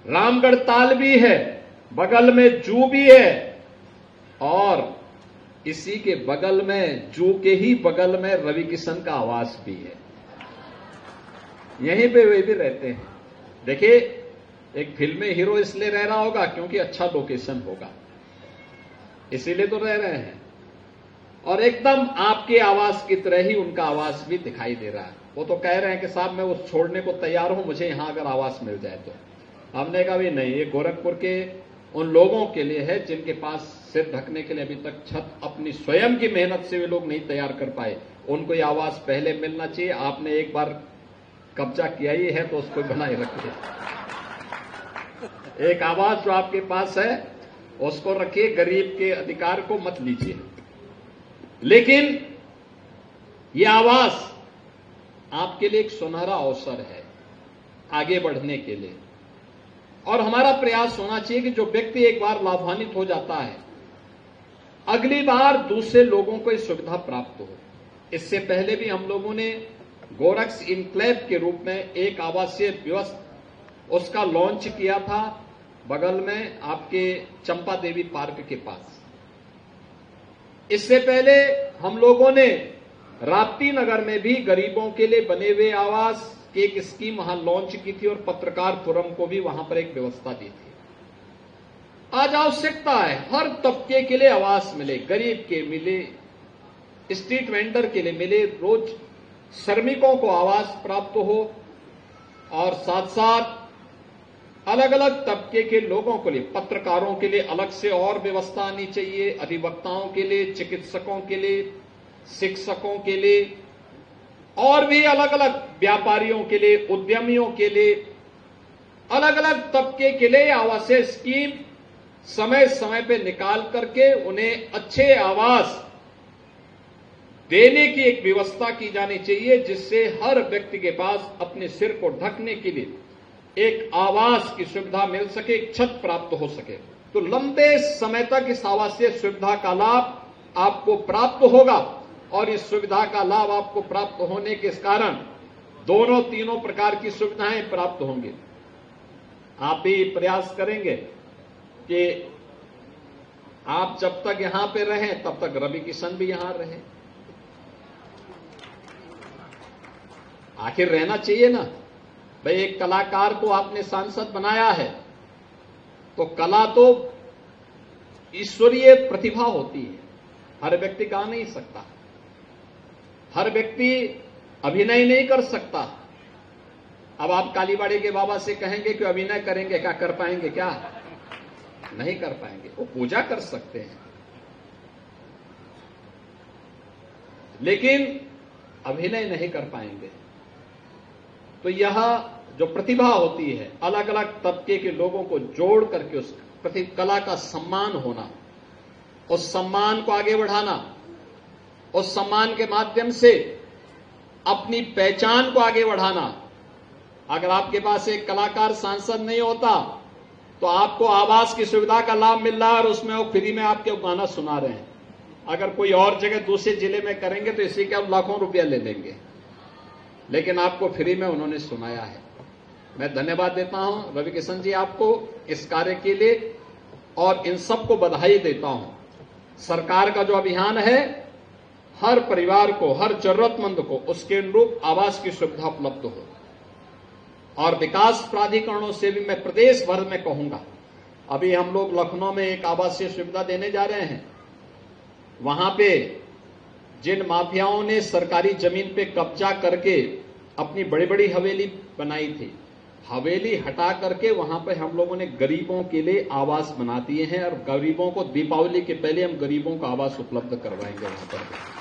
रामगढ़ ताल भी है, बगल में जू भी है, और इसी के बगल में, जू के ही बगल में रवि किशन का आवास भी है। यहीं पे वे भी रहते हैं। देखिए, एक फिल्मी हीरो इसलिए रह रहा होगा क्योंकि अच्छा लोकेशन होगा, इसीलिए तो रह रहे हैं। और एकदम आपके आवास की तरह ही उनका आवास भी दिखाई दे रहा है। वो तो कह रहे हैं कि साहब मैं उस छोड़ने को तैयार हूं, मुझे यहां अगर आवास मिल जाए तो। हमने कहा भी नहीं, ये गोरखपुर के उन लोगों के लिए है जिनके पास सिर ढकने के लिए अभी तक छत अपनी स्वयं की मेहनत से वे लोग नहीं तैयार कर पाए। उनको ये आवास पहले मिलना चाहिए। आपने एक बार कब्जा किया ही है तो उसको बनाए रखिए। एक आवास जो आपके पास है उसको रखिए, गरीब के अधिकार को मत लीजिए। लेकिन ये आवास आपके लिए एक सुनहरा अवसर है आगे बढ़ने के लिए, और हमारा प्रयास होना चाहिए कि जो व्यक्ति एक बार लाभान्वित हो जाता है, अगली बार दूसरे लोगों को इस सुविधा प्राप्त हो। इससे पहले भी हम लोगों ने गोरक्स इनक्लेव के रूप में एक आवासीय व्यवस्था उसका लॉन्च किया था, बगल में आपके चंपा देवी पार्क के पास। इससे पहले हम लोगों ने राप्ती नगर में भी गरीबों के लिए बने हुए आवास की एक स्कीम वहां लॉन्च की थी, और पत्रकार फोरम को भी वहां पर एक व्यवस्था दी थी। आज आवश्यकता है हर तबके के लिए आवास मिले, गरीब के मिले, स्ट्रीट वेंडर के लिए मिले, रोज श्रमिकों को आवास प्राप्त हो, और साथ साथ अलग अलग तबके के लोगों के लिए, पत्रकारों के लिए अलग से और व्यवस्था आनी चाहिए, अधिवक्ताओं के लिए, चिकित्सकों के लिए, शिक्षकों के लिए, और भी अलग अलग व्यापारियों के लिए, उद्यमियों के लिए, अलग अलग तबके के लिए आवासीय स्कीम समय समय पे निकाल करके उन्हें अच्छे आवास देने की एक व्यवस्था की जानी चाहिए, जिससे हर व्यक्ति के पास अपने सिर को ढकने के लिए एक आवास की सुविधा मिल सके, एक छत प्राप्त हो सके। तो लंबे समय तक इस आवासीय सुविधा का लाभ आपको प्राप्त होगा, और इस सुविधा का लाभ आपको प्राप्त होने के कारण दोनों तीनों प्रकार की सुविधाएं प्राप्त होंगी। आप भी प्रयास करेंगे कि आप जब तक यहां पे रहें तब तक रवि किशन भी यहां रहे। आखिर रहना चाहिए ना भाई। एक कलाकार को आपने सांसद बनाया है, तो कला तो ईश्वरीय प्रतिभा होती है, हर व्यक्ति गा नहीं सकता, हर व्यक्ति अभिनय नहीं कर सकता। अब आप कालीबाड़ी के बाबा से कहेंगे कि अभिनय करेंगे, क्या कर पाएंगे? क्या नहीं कर पाएंगे। वो पूजा कर सकते हैं, लेकिन अभिनय नहीं कर पाएंगे। तो यह जो प्रतिभा होती है, अलग अलग तबके के लोगों को जोड़ करके उस कला का सम्मान होना, उस सम्मान को आगे बढ़ाना, उस सम्मान के माध्यम से अपनी पहचान को आगे बढ़ाना। अगर आपके पास एक कलाकार सांसद नहीं होता तो आपको आवास की सुविधा का लाभ मिल रहा है और उसमें वो फ्री में आपके गाना सुना रहे हैं। अगर कोई और जगह दूसरे जिले में करेंगे तो इसी के लाखों रुपया ले लेंगे, लेकिन आपको फ्री में उन्होंने सुनाया है। मैं धन्यवाद देता हूं रवि किशन जी आपको इस कार्य के लिए, और इन सबको बधाई देता हूं। सरकार का जो अभियान है, हर परिवार को, हर जरूरतमंद को उसके अनुरूप आवास की सुविधा उपलब्ध हो। और विकास प्राधिकरणों से भी मैं प्रदेश भर में कहूंगा, अभी हम लोग लखनऊ में एक आवासीय सुविधा देने जा रहे हैं। वहां पे जिन माफियाओं ने सरकारी जमीन पे कब्जा करके अपनी बड़ी बड़ी हवेली बनाई थी, हवेली हटा करके वहां पे हम लोगों ने गरीबों के लिए आवास बना दिए हैं, और गरीबों को दीपावली के पहले हम गरीबों को आवास उपलब्ध करवाएंगे वहां पर।